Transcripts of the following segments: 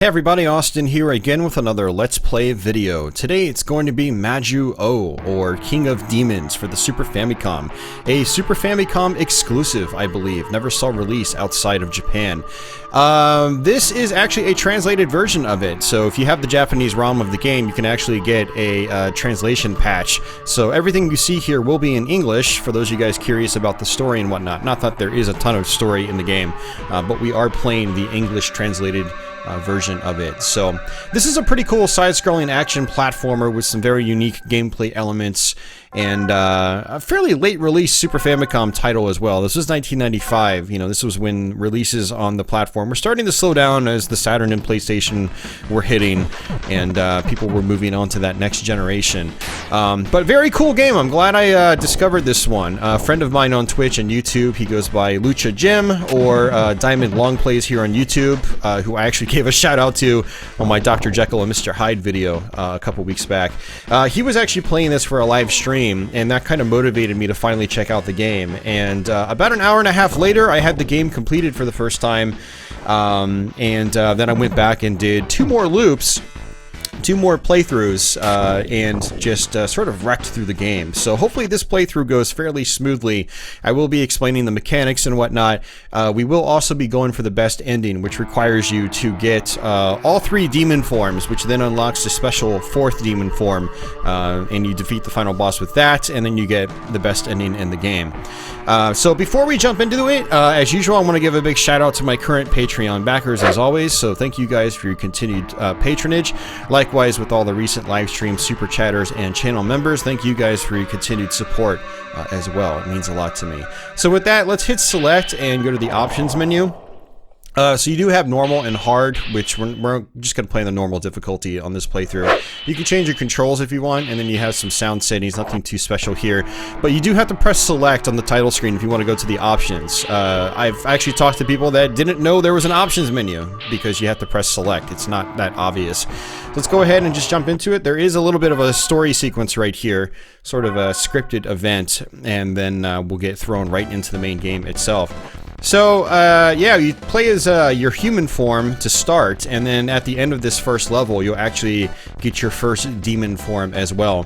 Hey everybody, Austin here again with another Let's Play video. Today it's going to be Majuuou, or King of Demons, for the Super Famicom. A Super Famicom exclusive, I believe. Never saw release outside of Japan. This is actually a translated version of it, so if you have the Japanese ROM of the game, you can actually get a translation patch. So everything you see here will be in English, for those of you guys curious about the story and whatnot. Not that there is a ton of story in the game, but we are playing the English translated version of it. So this is a pretty cool side-scrolling action platformer with some very unique gameplay elements and a fairly late release Super Famicom title as well. This was 1995. You know, this was when releases on the platform were starting to slow down as the Saturn and PlayStation were hitting and people were moving on to that next generation. But very cool game. I'm glad I discovered this one. A friend of mine on Twitch and YouTube, he goes by Lucha Jim or Diamond Longplays here on YouTube, who I actually gave a shout out to on my Dr. Jekyll and Mr. Hyde video a couple weeks back. He was actually playing this for a live stream, and that kind of motivated me to finally check out the game. And about an hour and a half later, I had the game completed for the first time, and then I went back and did two more playthroughs, and just sort of wrecked through the game. So hopefully this playthrough goes fairly smoothly. I will be explaining the mechanics and whatnot. We will also be going for the best ending, which requires you to get all three demon forms, which then unlocks the special fourth demon form, and you defeat the final boss with that, and then you get the best ending in the game. So before we jump into it, as usual, I want to give a big shout out to my current Patreon backers as always, so thank you guys for your continued patronage. Likewise with all the recent live stream super chatters and channel members, thank you guys for your continued support as well. It means a lot to me. So with that, let's hit select and go to the options menu. So you do have normal and hard, which we're just going to play the normal difficulty on this playthrough. You can change your controls if you want, and then you have some sound settings, nothing too special here. But you do have to press select on the title screen if you want to go to the options. I've actually talked to people that didn't know there was an options menu, because you have to press select. It's not that obvious. Let's go ahead and just jump into it. There is a little bit of a story sequence right here, sort of a scripted event, and then we'll get thrown right into the main game itself. So, yeah, you play as your human form to start, and then at the end of this first level, you'll actually get your first demon form as well.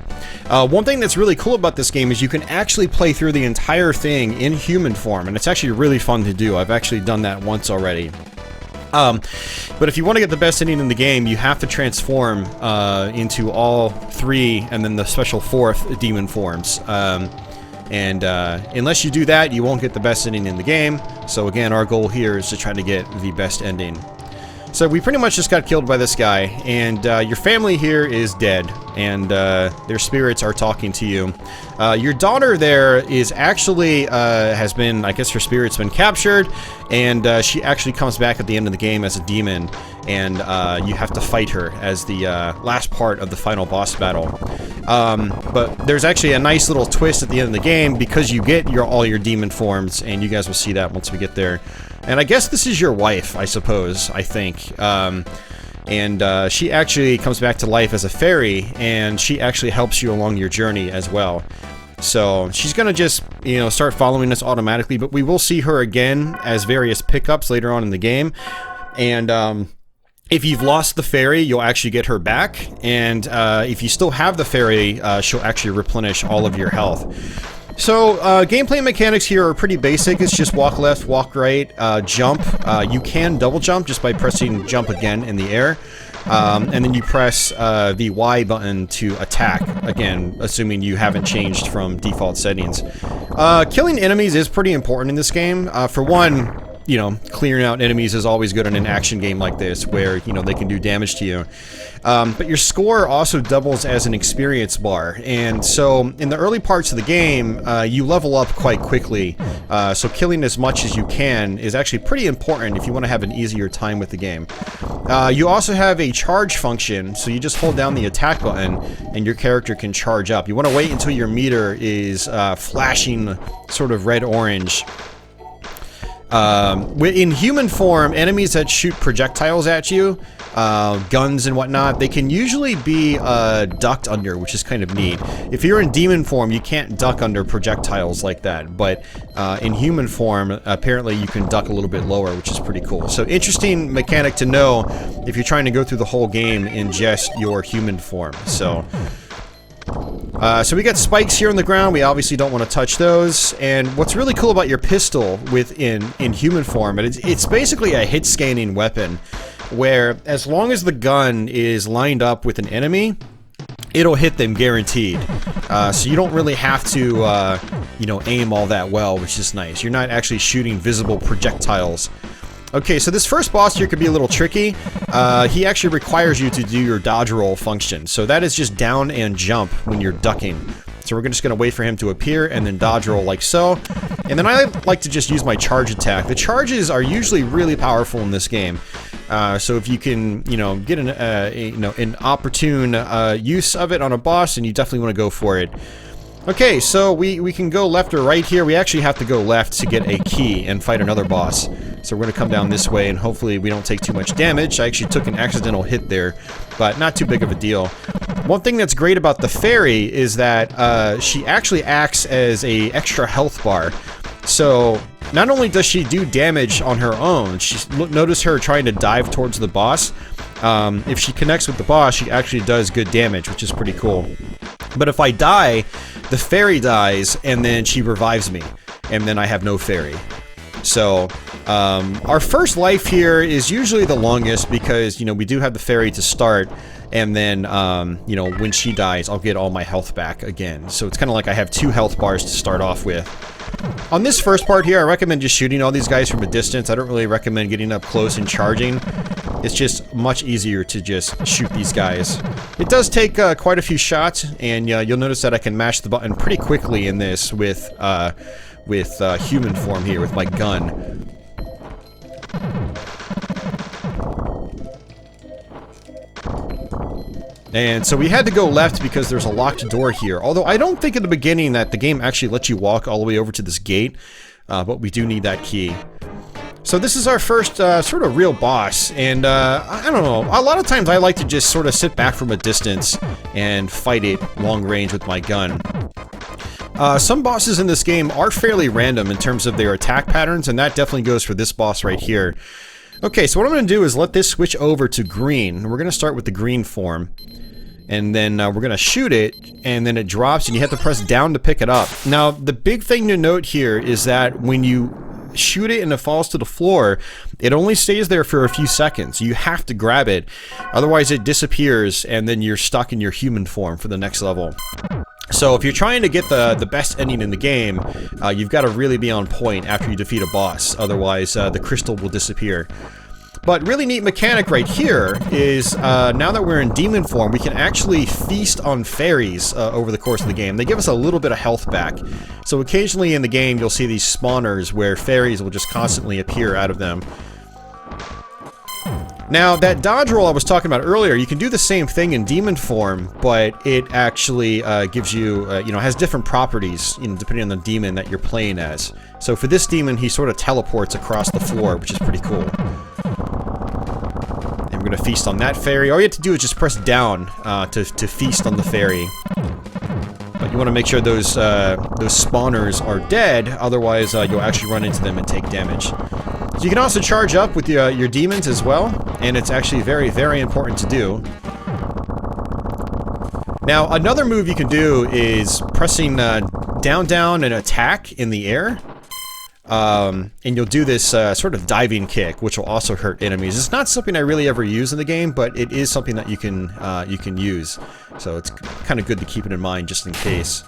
One thing that's really cool about this game is you can actually play through the entire thing in human form, and it's actually really fun to do. I've actually done that once already. But if you want to get the best ending in the game, you have to transform into all three, and then the special fourth demon forms. Unless you do that, you won't get the best ending in the game. So again, our goal here is to try to get the best ending. So we pretty much just got killed by this guy, and your family here is dead, and their spirits are talking to you. Your daughter there is actually, has been, I guess her spirit's been captured, and she actually comes back at the end of the game as a demon, and you have to fight her as the last part of the final boss battle. But there's actually a nice little twist at the end of the game, because you get all your demon forms, and you guys will see that once we get there. And I guess this is your wife, I suppose, I think. She actually comes back to life as a fairy, and she actually helps you along your journey as well. So she's gonna just, you know, start following us automatically, but we will see her again as various pickups later on in the game. And if you've lost the fairy, you'll actually get her back, and if you still have the fairy, she'll actually replenish all of your health. So, gameplay mechanics here are pretty basic. It's just walk left, walk right, jump. You can double jump just by pressing jump again in the air. And then you press the Y button to attack, again, assuming you haven't changed from default settings. Killing enemies is pretty important in this game. For one, you know, clearing out enemies is always good in an action game like this, where, you know, they can do damage to you. But your score also doubles as an experience bar, and so in the early parts of the game, you level up quite quickly, so killing as much as you can is actually pretty important if you want to have an easier time with the game. You also have a charge function, so you just hold down the attack button, and your character can charge up. You want to wait until your meter is flashing sort of red-orange. In human form, enemies that shoot projectiles at you guns and whatnot, they can usually be ducked under, which is kind of neat. If you're in demon form, you can't duck under projectiles like that, but in human form, apparently you can duck a little bit lower, which is pretty cool. So interesting mechanic to know if you're trying to go through the whole game in just your human form. So we got spikes here on the ground. We obviously don't want to touch those. And what's really cool about your pistol in human form, it's basically a hit scanning weapon, where as long as the gun is lined up with an enemy, it'll hit them guaranteed. So you don't really have to, you know, aim all that well, which is nice. You're not actually shooting visible projectiles. Okay, so this first boss here could be a little tricky. He actually requires you to do your dodge roll function. So that is just down and jump when you're ducking. So we're just going to wait for him to appear and then dodge roll like so. And then I like to just use my charge attack. The charges are usually really powerful in this game. So if you can, you know, get an opportune use of it on a boss, then you definitely want to go for it. Okay, so we can go left or right here. We actually have to go left to get a key and fight another boss. So we're going to come down this way, and hopefully we don't take too much damage. I actually took an accidental hit there, but not too big of a deal. One thing that's great about the fairy is that she actually acts as a extra health bar. So not only does she do damage on her own, notice her trying to dive towards the boss. If she connects with the boss, she actually does good damage, which is pretty cool. But if I die, the fairy dies, and then she revives me, and then I have no fairy. So, our first life here is usually the longest because, you know, we do have the fairy to start, and then, you know, when she dies, I'll get all my health back again. So it's kind of like I have 2 health bars to start off with. On this first part here, I recommend just shooting all these guys from a distance. I don't really recommend getting up close and charging. It's just much easier to just shoot these guys. It does take quite a few shots, and you'll notice that I can mash the button pretty quickly in this with human form here, with my gun. And so we had to go left because there's a locked door here. Although I don't think in the beginning that the game actually lets you walk all the way over to this gate. But we do need that key. So this is our first sort of real boss. And I don't know. A lot of times I like to just sort of sit back from a distance and fight it long range with my gun. Some bosses in this game are fairly random in terms of their attack patterns. And that definitely goes for this boss right here. Okay, so what I'm going to do is let this switch over to green. We're going to start with the green form. And then we're going to shoot it, and then it drops, and you have to press down to pick it up. Now, the big thing to note here is that when you shoot it and it falls to the floor, it only stays there for a few seconds. You have to grab it, otherwise it disappears, and then you're stuck in your human form for the next level. So if you're trying to get the best ending in the game, you've got to really be on point after you defeat a boss, otherwise the crystal will disappear. But really neat mechanic right here is, now that we're in demon form, we can actually feast on fairies over the course of the game. They give us a little bit of health back. So occasionally in the game, you'll see these spawners where fairies will just constantly appear out of them. Now, that dodge roll I was talking about earlier, you can do the same thing in demon form, but it actually gives you, has different properties, depending on the demon that you're playing as. So for this demon, he sort of teleports across the floor, which is pretty cool. And we're going to feast on that fairy. All you have to do is just press down to feast on the fairy. But you want to make sure those spawners are dead, otherwise you'll actually run into them and take damage. So you can also charge up with your demons as well, and it's actually very, very important to do. Now, another move you can do is pressing down, down, and attack in the air. And you'll do this sort of diving kick, which will also hurt enemies. It's not something I really ever use in the game, but it is something that you can use. So it's kind of good to keep it in mind just in case.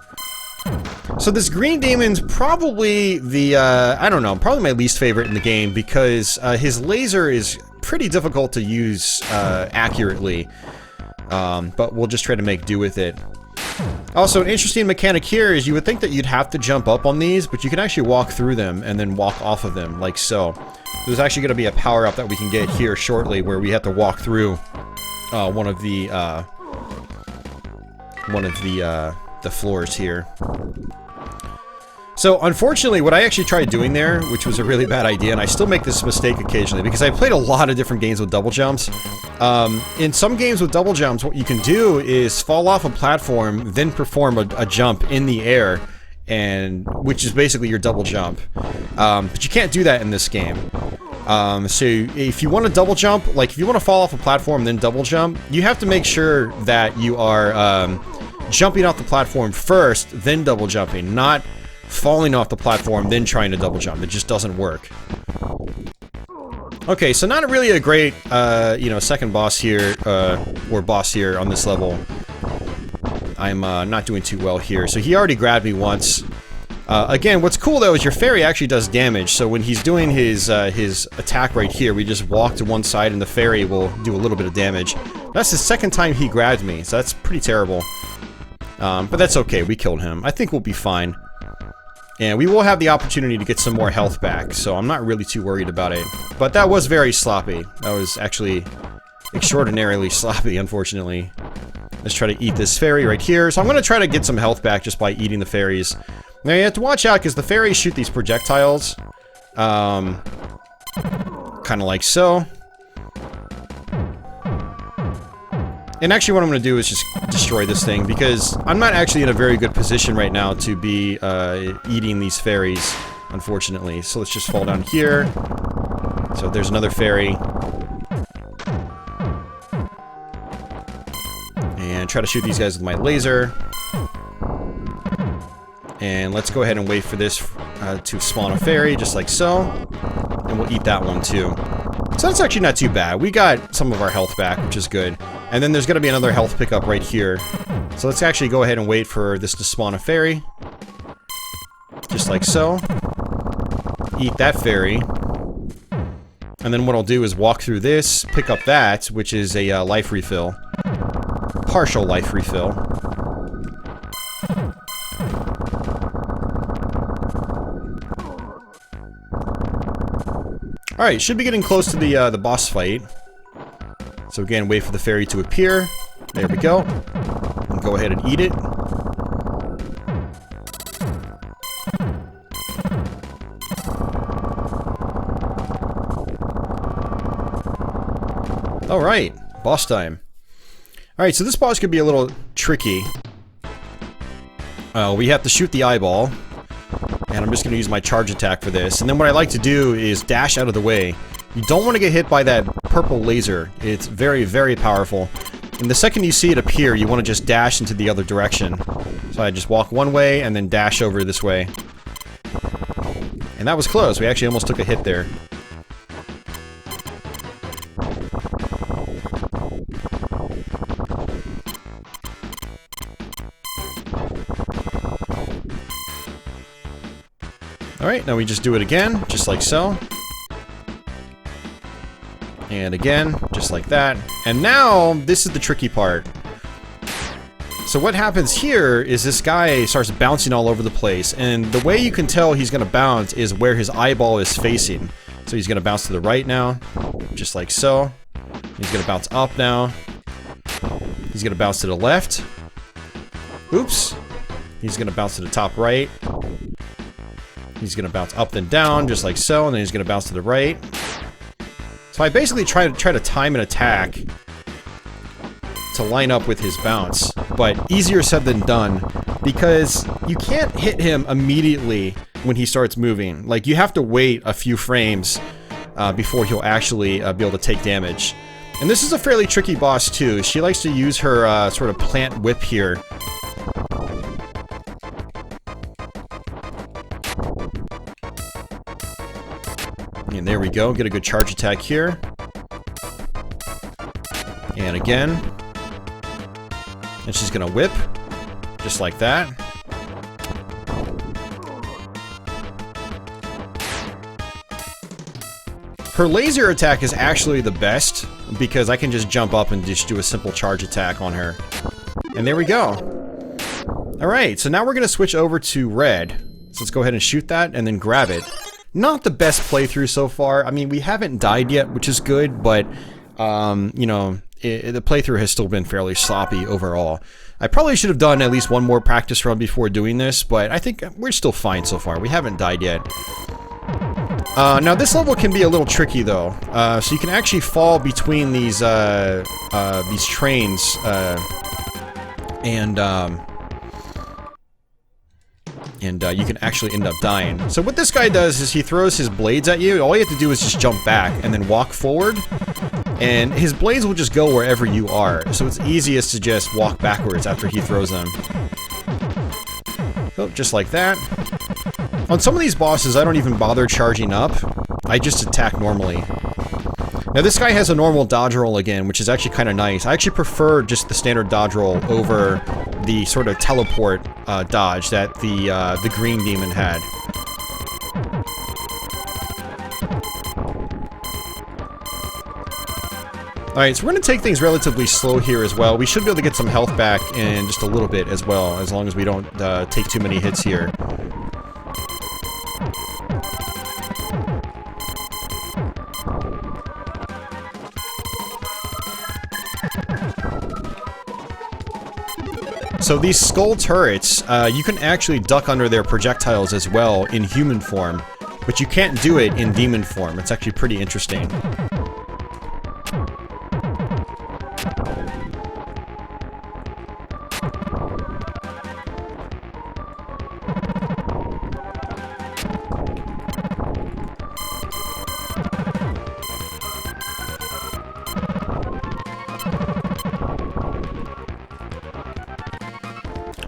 So this green demon's probably I don't know, probably my least favorite in the game because his laser is pretty difficult to use accurately. But we'll just try to make do with it. Also, an interesting mechanic here is you would think that you'd have to jump up on these, but you can actually walk through them and then walk off of them, like so. There's actually going to be a power-up that we can get here shortly where we have to walk through one of the floors here. So unfortunately, what I actually tried doing there, which was a really bad idea, and I still make this mistake occasionally because I played a lot of different games with double jumps. In some games with double jumps, what you can do is fall off a platform, then perform a jump in the air, and which is basically your double jump. But you can't do that in this game. So if you want to double jump, like if you want to fall off a platform then double jump, you have to make sure that you are jumping off the platform first, then double jumping, not falling off the platform, then trying to double jump. It just doesn't work. Okay, so not really a great, you know, second boss here, or boss here on this level. I'm not doing too well here. So he already grabbed me once. Again, what's cool though is your fairy actually does damage. So when he's doing his attack right here, we just walk to one side and the fairy will do a little bit of damage. That's the second time he grabbed me, so that's pretty terrible. But that's okay, we killed him. I think we'll be fine. And we will have the opportunity to get some more health back, so I'm not really too worried about it. But that was very sloppy. That was actually extraordinarily sloppy, unfortunately. Let's try to eat this fairy right here. So I'm going to try to get some health back just by eating the fairies. Now you have to watch out because the fairies shoot these projectiles. Kind of like so. And actually what I'm going to do is just destroy this thing, because I'm not actually in a very good position right now to be eating these fairies, unfortunately. So let's just fall down here. So there's another fairy. And try to shoot these guys with my laser. And let's go ahead and wait for this to spawn a fairy, just like so. And we'll eat that one too. So that's actually not too bad. We got some of our health back, which is good. And then there's going to be another health pickup right here. So let's actually go ahead and wait for this to spawn a fairy. Just like so. Eat that fairy. And then what I'll do is walk through this, pick up that, which is a life refill. Partial life refill. Alright, should be getting close to the boss fight. So again, wait for the fairy to appear. There we go. And go ahead and eat it. Alright, boss time. Alright, so this boss could be a little tricky. We have to shoot the eyeball. And I'm just going to use my charge attack for this. And then what I like to do is dash out of the way. You don't want to get hit by that purple laser. It's very, very powerful. And the second you see it appear, you want to just dash into the other direction. So I just walk one way and then dash over this way. And that was close. We actually almost took a hit there. Alright, now we just do it again, just like so. And again, just like that. And now, this is the tricky part. So what happens here is this guy starts bouncing all over the place. And the way you can tell he's going to bounce is where his eyeball is facing. So he's going to bounce to the right now, just like so. He's going to bounce up now. He's going to bounce to the left. Oops. He's going to bounce to the top right. He's going to bounce up then down, just like so, and then he's going to bounce to the right. So I basically try to time an attack to line up with his bounce, but easier said than done, because you can't hit him immediately when he starts moving. Like, you have to wait a few frames before he'll actually be able to take damage. And this is a fairly tricky boss too. She likes to use her sort of plant whip here. And there we go, get a good charge attack here. And again. And she's gonna whip, just like that. Her laser attack is actually the best, because I can just jump up and just do a simple charge attack on her. And there we go. Alright, so now we're gonna switch over to red. So let's go ahead and shoot that, and then grab it. Not the best playthrough so far. I mean, we haven't died yet, which is good, but, you know, the playthrough has still been fairly sloppy overall. I probably should have done at least one more practice run before doing this, but I think we're still fine so far. We haven't died yet. Now this level can be a little tricky though. So you can actually fall between these trains, and you can actually end up dying. So what this guy does is he throws his blades at you. All you have to do is just jump back and then walk forward. And his blades will just go wherever you are. So it's easiest to just walk backwards after he throws them. Oh, just like that. On some of these bosses, I don't even bother charging up. I just attack normally. Now this guy has a normal dodge roll again, which is actually kind of nice. I actually prefer just the standard dodge roll over the sort of teleport dodge that the green demon had. Alright, so we're going to take things relatively slow here as well. We should be able to get some health back in just a little bit as well, as long as we don't take too many hits here. So these skull turrets, you can actually duck under their projectiles as well in human form, but you can't do it in demon form. It's actually pretty interesting.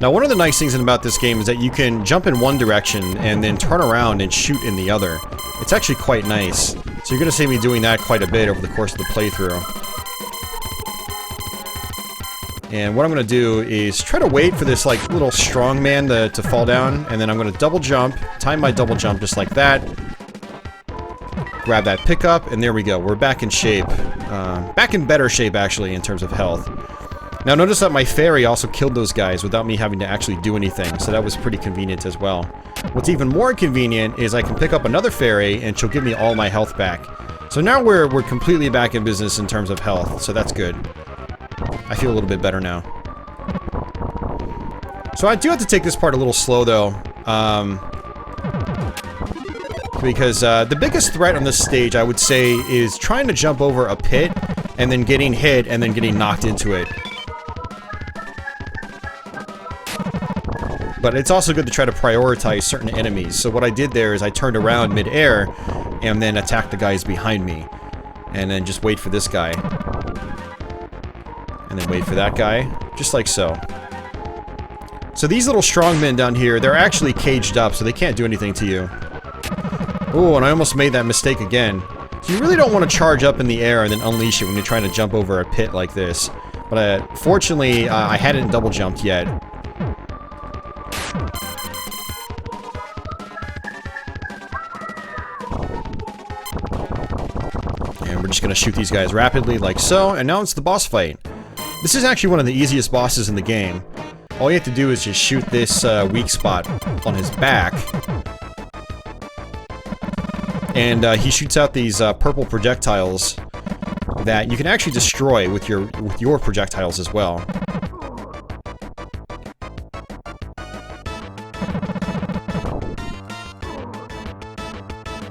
Now, one of the nice things about this game is that you can jump in one direction and then turn around and shoot in the other. It's actually quite nice. So you're going to see me doing that quite a bit over the course of the playthrough. And what I'm going to do is try to wait for this like little strong man to fall down, and then I'm going to double jump, time my double jump just like that. Grab that pickup, and there we go. We're back in shape. Back in better shape, actually, in terms of health. Now notice that my fairy also killed those guys without me having to actually do anything, so that was pretty convenient as well. What's even more convenient is I can pick up another fairy and she'll give me all my health back. So now we're completely back in business in terms of health, so that's good. I feel a little bit better now. So I do have to take this part a little slow though, because the biggest threat on this stage, I would say, is trying to jump over a pit and then getting hit and then getting knocked into it. But it's also good to try to prioritize certain enemies. So what I did there is I turned around mid-air and then attacked the guys behind me. And then just wait for this guy. And then wait for that guy. Just like so. So these little strongmen down here, they're actually caged up, so they can't do anything to you. Ooh, and I almost made that mistake again. So you really don't want to charge up in the air and then unleash it when you're trying to jump over a pit like this. But fortunately, I hadn't double jumped yet. And we're just going to shoot these guys rapidly like so, and now it's the boss fight. This is actually one of the easiest bosses in the game. All you have to do is just shoot this weak spot on his back. And he shoots out these purple projectiles that you can actually destroy with your projectiles as well.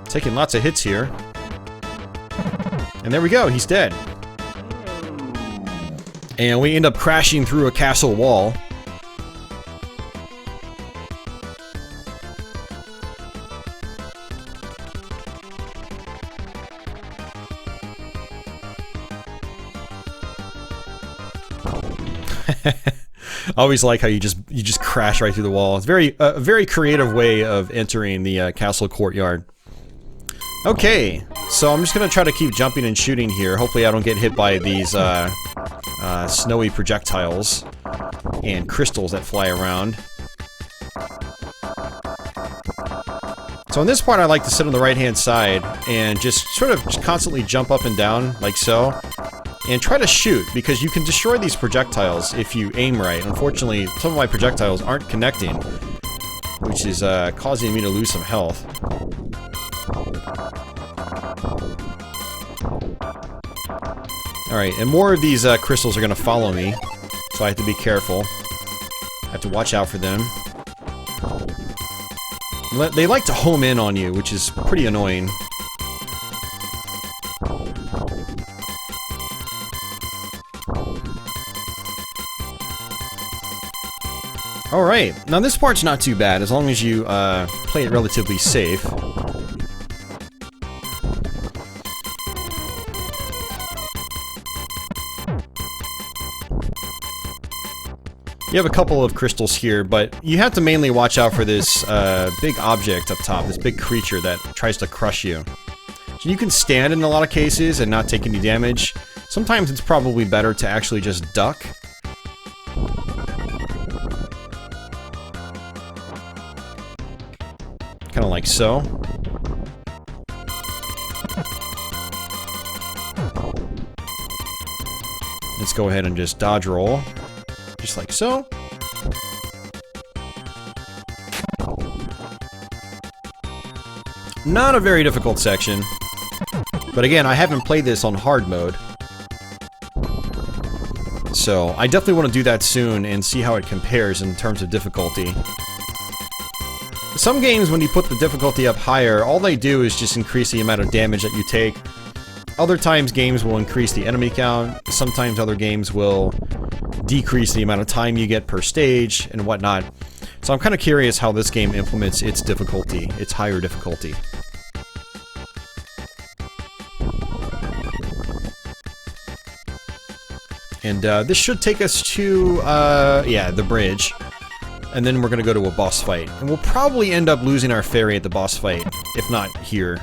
Taking lots of hits here. And there we go, he's dead. And we end up crashing through a castle wall. I always like how you just crash right through the wall. It's a very creative way of entering the castle courtyard. Okay, so I'm just gonna try to keep jumping and shooting here. Hopefully I don't get hit by these snowy projectiles and crystals that fly around. So on this part I like to sit on the right hand side and just sort of constantly jump up and down like so. And try to shoot, because you can destroy these projectiles if you aim right. Unfortunately, some of my projectiles aren't connecting, which is causing me to lose some health. Alright, and more of these crystals are gonna follow me, so I have to be careful. I have to watch out for them. They like to home in on you, which is pretty annoying. Alright, now this part's not too bad, as long as you play it relatively safe. You have a couple of crystals here, but you have to mainly watch out for this big object up top, this big creature that tries to crush you. So you can stand in a lot of cases and not take any damage. Sometimes it's probably better to actually just duck. Kind of like so. Let's go ahead and just dodge roll. Just like so. Not a very difficult section. But again, I haven't played this on hard mode. So, I definitely want to do that soon and see how it compares in terms of difficulty. Some games, when you put the difficulty up higher, all they do is just increase the amount of damage that you take. Other times, games will increase the enemy count. Sometimes other games will decrease the amount of time you get per stage and whatnot. So I'm kind of curious how this game implements its difficulty, its higher difficulty. And this should take us to, yeah, the bridge. And then we're gonna go to a boss fight. And we'll probably end up losing our fairy at the boss fight, if not here.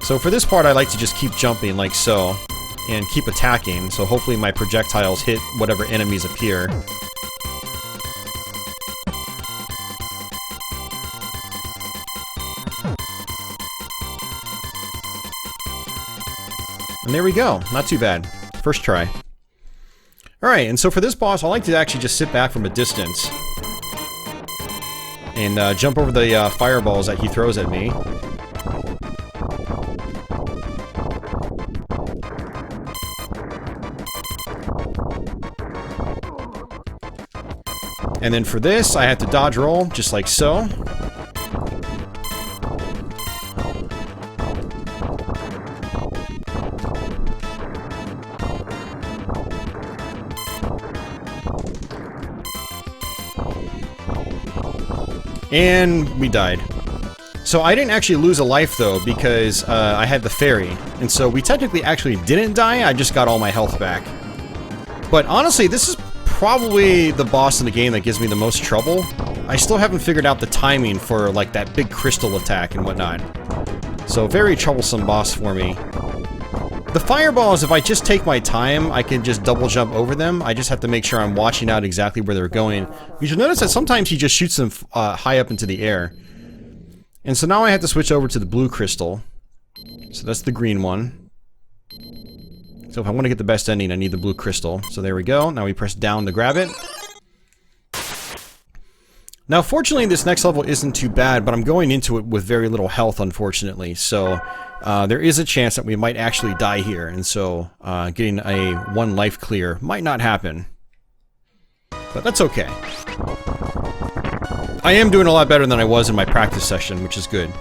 So for this part, I like to just keep jumping like so, and keep attacking, so hopefully my projectiles hit whatever enemies appear. And there we go, not too bad. First try. Alright, and so for this boss, I like to actually just sit back from a distance and jump over the fireballs that he throws at me. And then for this, I have to dodge roll, just like so. And we died. So I didn't actually lose a life though, because I had the fairy. And so we technically actually didn't die, I just got all my health back. But honestly, this is probably the boss in the game that gives me the most trouble. I still haven't figured out the timing for like that big crystal attack and whatnot. So very troublesome boss for me. The fireballs, if I just take my time, I can just double jump over them. I just have to make sure I'm watching out exactly where they're going. You should notice that sometimes he just shoots them high up into the air. And so now I have to switch over to the blue crystal. So that's the green one. So if I want to get the best ending, I need the blue crystal. So there we go. Now we press down to grab it. Now, fortunately, this next level isn't too bad, but I'm going into it with very little health, unfortunately. So there is a chance that we might actually die here. And so getting a 1 life clear might not happen. But that's okay. I am doing a lot better than I was in my practice session, which is good.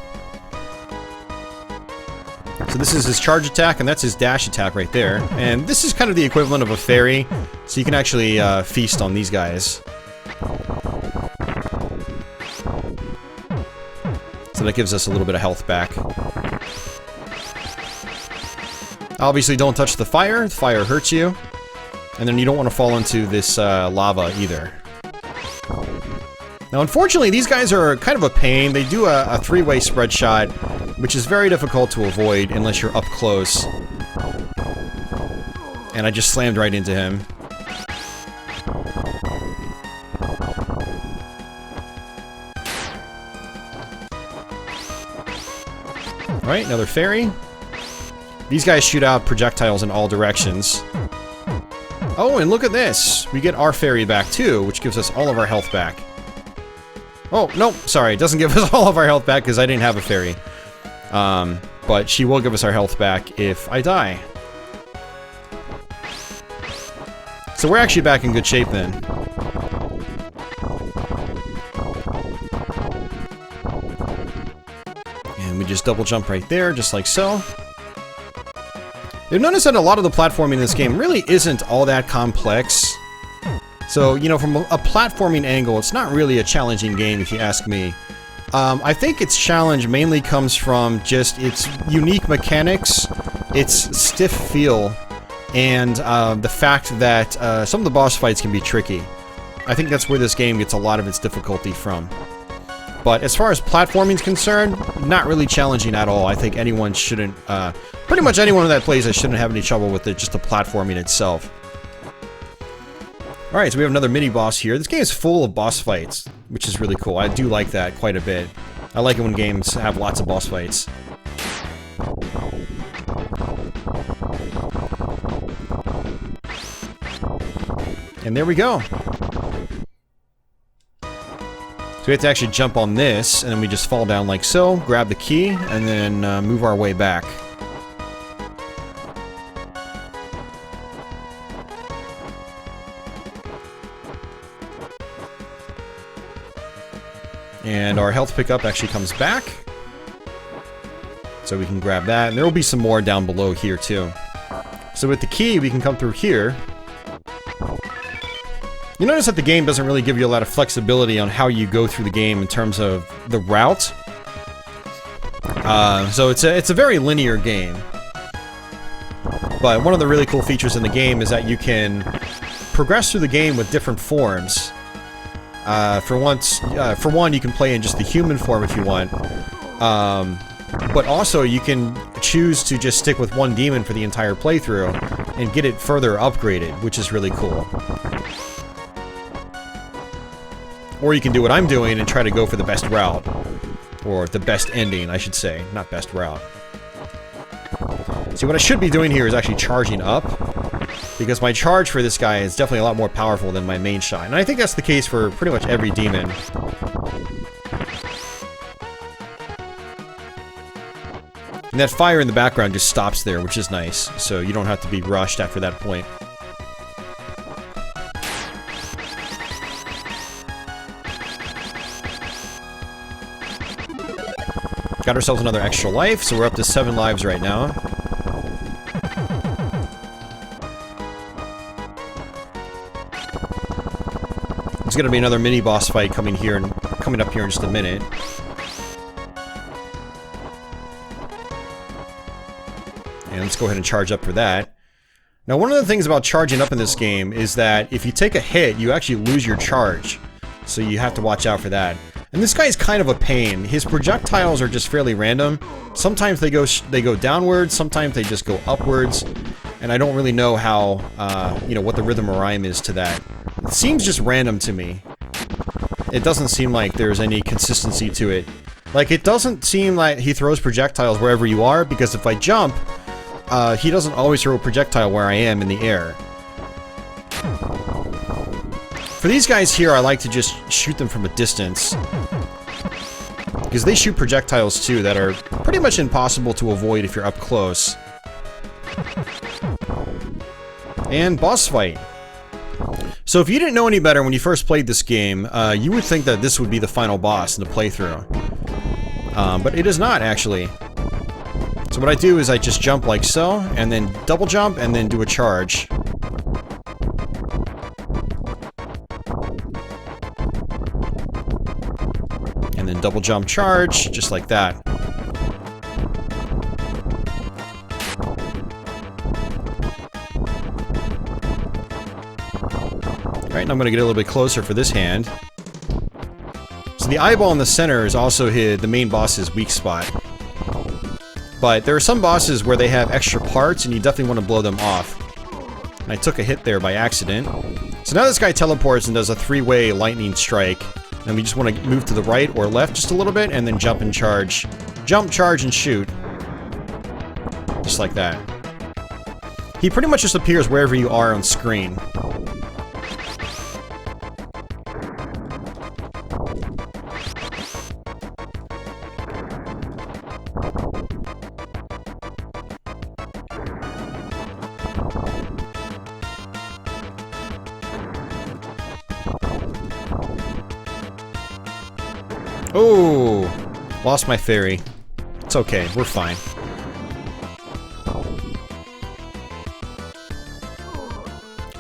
So this is his charge attack, and that's his dash attack right there. And this is kind of the equivalent of a fairy, so you can actually feast on these guys. So that gives us a little bit of health back. Obviously don't touch the fire hurts you. And then you don't want to fall into this lava either. Now unfortunately these guys are kind of a pain. They do a 3-way spread shot, which is very difficult to avoid unless you're up close. And I just slammed right into him. Alright, another fairy. These guys shoot out projectiles in all directions. Oh, and look at this! We get our fairy back too, which gives us all of our health back. Oh, no, sorry, it doesn't give us all of our health back because I didn't have a fairy. But she will give us our health back if I die. So we're actually back in good shape then. And we just double jump right there, just like so. You'll notice that a lot of the platforming in this game really isn't all that complex. So, you know, from a platforming angle, it's not really a challenging game if you ask me. I think its challenge mainly comes from just its unique mechanics, its stiff feel, and the fact that some of the boss fights can be tricky. I think that's where this game gets a lot of its difficulty from. But as far as platforming is concerned, not really challenging at all. I think anyone shouldn't, pretty much anyone that plays it shouldn't have any trouble with it, just the platforming itself. Alright, so we have another mini-boss here. This game is full of boss fights, which is really cool. I do like that quite a bit. I like it when games have lots of boss fights. And there we go. So we have to actually jump on this, and then we just fall down like so, grab the key, and then move our way back. And our health pickup actually comes back. So we can grab that, and there will be some more down below here too. So with the key, we can come through here. You notice that the game doesn't really give you a lot of flexibility on how you go through the game in terms of the route. So it's a very linear game. But one of the really cool features in the game is that you can progress through the game with different forms. For one, you can play in just the human form if you want. But also, you can choose to just stick with one demon for the entire playthrough and get it further upgraded, which is really cool. Or you can do what I'm doing and try to go for the best route. Or the best ending, I should say. Not best route. See, what I should be doing here is actually charging up. Because my charge for this guy is definitely a lot more powerful than my main shot. And I think that's the case for pretty much every demon. And that fire in the background just stops there, which is nice. So you don't have to be rushed after that point. Got ourselves another extra life, so we're up to 7 lives right now. There's gonna be another mini boss fight coming up here in just a minute. And let's go ahead and charge up for that. Now, one of the things about charging up in this game is that if you take a hit, you actually lose your charge. So you have to watch out for that. And this guy's kind of a pain. His projectiles are just fairly random. Sometimes they go downwards, sometimes they just go upwards. And I don't really know how, you know, what the rhythm or rhyme is to that. It seems just random to me. It doesn't seem like there's any consistency to it. Like, it doesn't seem like he throws projectiles wherever you are, because if I jump, he doesn't always throw a projectile where I am in the air. For these guys here, I like to just shoot them from a distance. Because they shoot projectiles too that are pretty much impossible to avoid if you're up close. And boss fight. So if you didn't know any better when you first played this game, you would think that this would be the final boss in the playthrough. But it is not, actually. So what I do is I just jump like so, and then double jump, and then do a charge. And then double jump charge, just like that. Alright, now I'm going to get a little bit closer for this hand. So the eyeball in the center is also the main boss's weak spot. But there are some bosses where they have extra parts and you definitely want to blow them off. And I took a hit there by accident. So now this guy teleports and does a 3-way lightning strike. And we just want to move to the right or left just a little bit and then jump and charge. Jump, charge, and shoot. Just like that. He pretty much just appears wherever you are on screen. Oh, lost my fairy. It's okay, we're fine.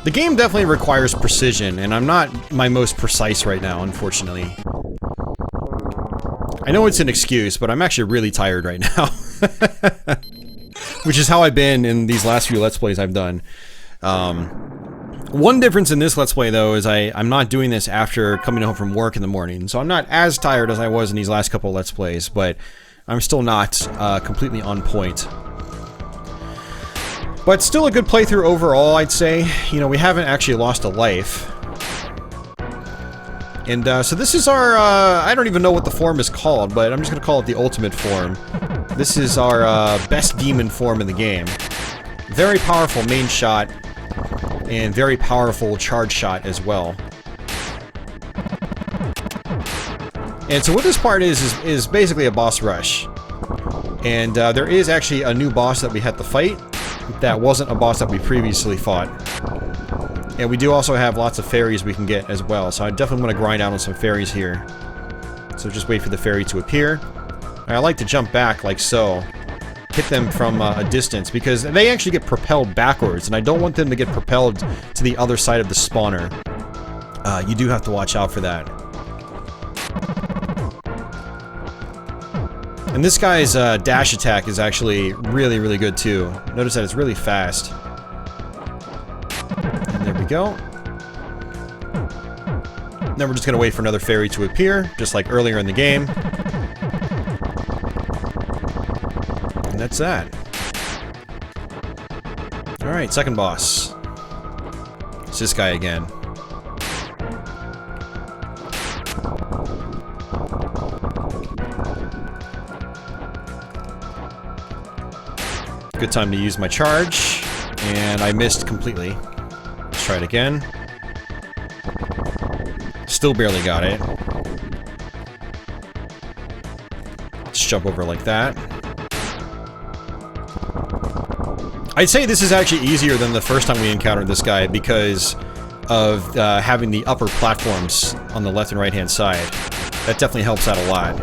The game definitely requires precision, and I'm not my most precise right now, unfortunately. I know it's an excuse, but I'm actually really tired right now. Which is how I've been in these last few Let's Plays I've done. One difference in this Let's Play, though, is I'm not doing this after coming home from work in the morning, so I'm not as tired as I was in these last couple Let's Plays, but I'm still not completely on point. But still a good playthrough overall, I'd say. You know, we haven't actually lost a life. And so this is our, I don't even know what the form is called, but I'm just going to call it the ultimate form. This is our best demon form in the game. Very powerful main shot, and very powerful charge shot as well. And so what this part is basically a boss rush. And there is actually a new boss that we had to fight that wasn't a boss that we previously fought. And we do also have lots of fairies we can get as well, so I definitely want to grind out on some fairies here. So just wait for the fairy to appear. I like to jump back like so. Hit them from a distance, because they actually get propelled backwards, and I don't want them to get propelled to the other side of the spawner. You do have to watch out for that. And this guy's dash attack is actually really, really good too. Notice that it's really fast. And there we go. Then we're just gonna wait for another fairy to appear, just like earlier in the game. And that's that. Alright, second boss. It's this guy again. Good time to use my charge, and I missed completely. Let's try it again. Still barely got it. Just jump over like that. I'd say this is actually easier than the first time we encountered this guy because of having the upper platforms on the left and right hand side. That definitely helps out a lot.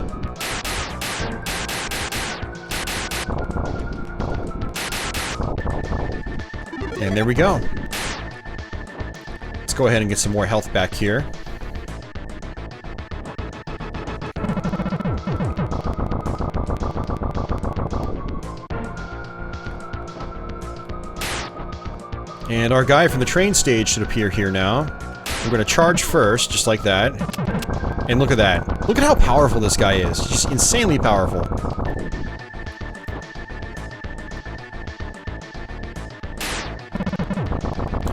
And there we go. Let's go ahead and get some more health back here. And our guy from the train stage should appear here now. We're going to charge first, just like that. And look at that. Look at how powerful this guy is. Just insanely powerful.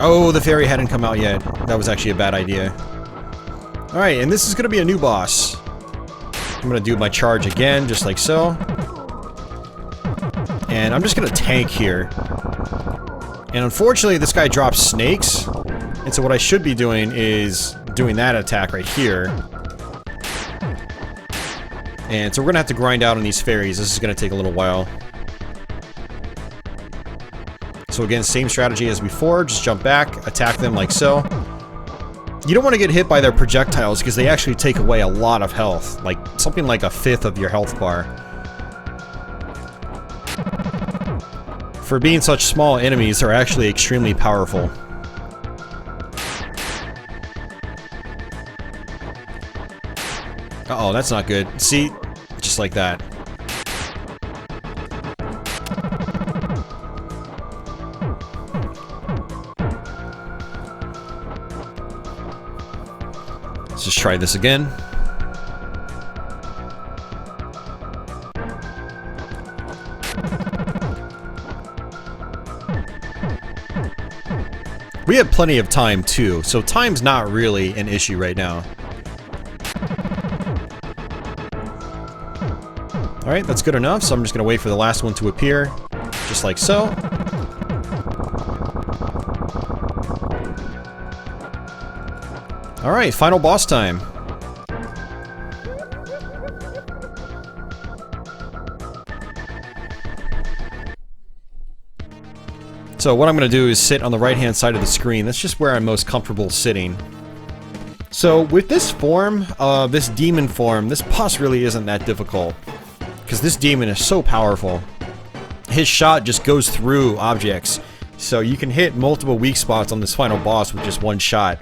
Oh, the fairy hadn't come out yet. That was actually a bad idea. Alright, and this is going to be a new boss. I'm going to do my charge again, just like so. And I'm just going to tank here. And unfortunately, this guy drops snakes. And so what I should be doing is doing that attack right here. And so we're going to have to grind out on these fairies. This is going to take a little while. So again, same strategy as before. Just jump back, attack them like so. You don't want to get hit by their projectiles because they actually take away a lot of health. Like, something like 1/5 of your health bar. For being such small enemies, they're actually extremely powerful. Uh-oh, that's not good. See? Just like that. Let's just try this again. We have plenty of time too, so time's not really an issue right now. Alright, that's good enough, so I'm just gonna wait for the last one to appear, just like so. Alright, final boss time. So what I'm going to do is sit on the right-hand side of the screen. That's just where I'm most comfortable sitting. So with this form, this demon form, this boss really isn't that difficult. Because this demon is so powerful. His shot just goes through objects. So you can hit multiple weak spots on this final boss with just one shot.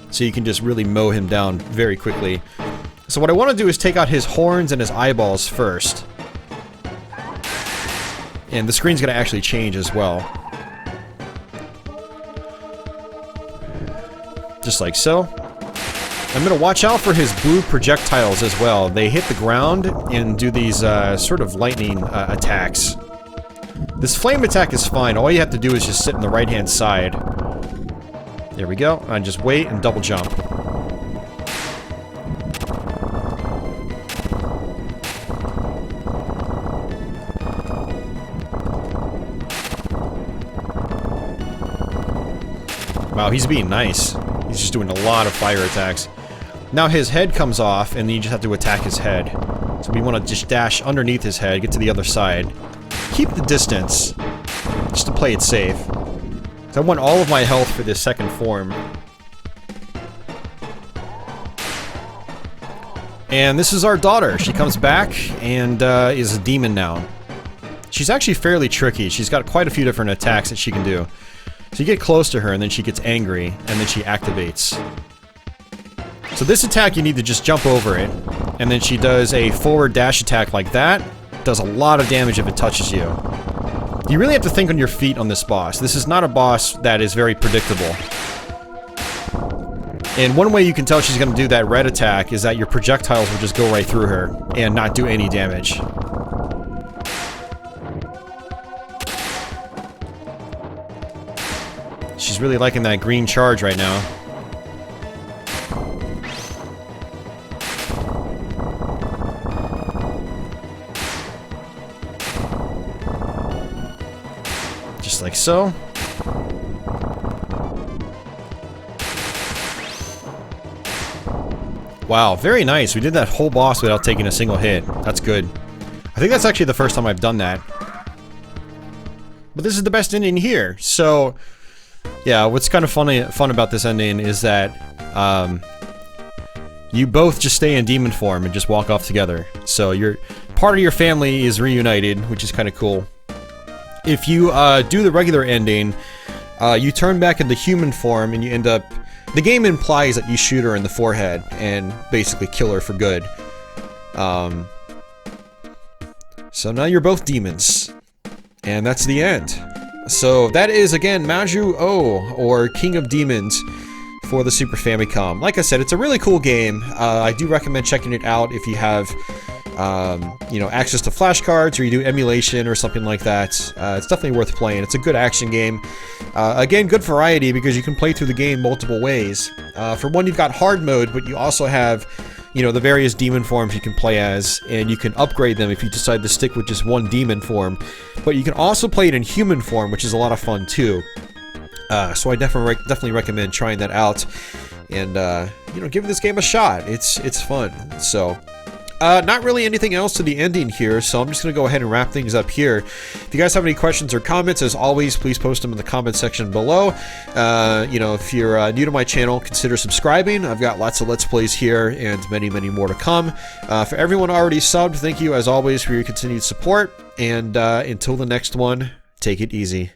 So you can just really mow him down very quickly. So what I want to do is take out his horns and his eyeballs first. And the screen's going to actually change as well. Just like so. I'm going to watch out for his blue projectiles as well. They hit the ground and do these sort of lightning attacks. This flame attack is fine. All you have to do is just sit on the right-hand side. There we go. And just wait and double jump. Wow, he's being nice. He's just doing a lot of fire attacks. Now his head comes off, and then you just have to attack his head. So we want to just dash underneath his head, get to the other side. Keep the distance, just to play it safe. So I want all of my health for this second form. And this is our daughter. She comes back and is a demon now. She's actually fairly tricky. She's got quite a few different attacks that she can do. So you get close to her, and then she gets angry, and then she activates. So this attack, you need to just jump over it, and then she does a forward dash attack like that. Does a lot of damage if it touches you. You really have to think on your feet on this boss. This is not a boss that is very predictable. And one way you can tell she's going to do that red attack is that your projectiles will just go right through her and not do any damage. She's really liking that green charge right now. Just like so. Wow, very nice. We did that whole boss without taking a single hit. That's good. I think that's actually the first time I've done that. But this is the best ending here. So, yeah, what's kind of fun about this ending is that you both just stay in demon form and just walk off together. So part of your family is reunited, which is kind of cool. If you do the regular ending, you turn back into human form and you end up... The game implies that you shoot her in the forehead and basically kill her for good. So now you're both demons. And that's the end. So that is, again, Majuuou, or King of Demons, for the Super Famicom. Like I said, it's a really cool game. I do recommend checking it out if you have... you know, access to flashcards, or you do emulation or something like that. It's definitely worth playing. It's a good action game. Again, good variety because you can play through the game multiple ways. For one, you've got hard mode, but you also have, you know, the various demon forms you can play as, and you can upgrade them if you decide to stick with just one demon form. But you can also play it in human form, which is a lot of fun too. So I definitely recommend trying that out, and you know, giving this game a shot. It's fun. So. Not really anything else to the ending here, so I'm just going to go ahead and wrap things up here. If you guys have any questions or comments, as always, please post them in the comment section below. You know, if you're new to my channel, consider subscribing. I've got lots of Let's Plays here, and many, many more to come. For everyone already subbed, thank you, as always, for your continued support, and until the next one, take it easy.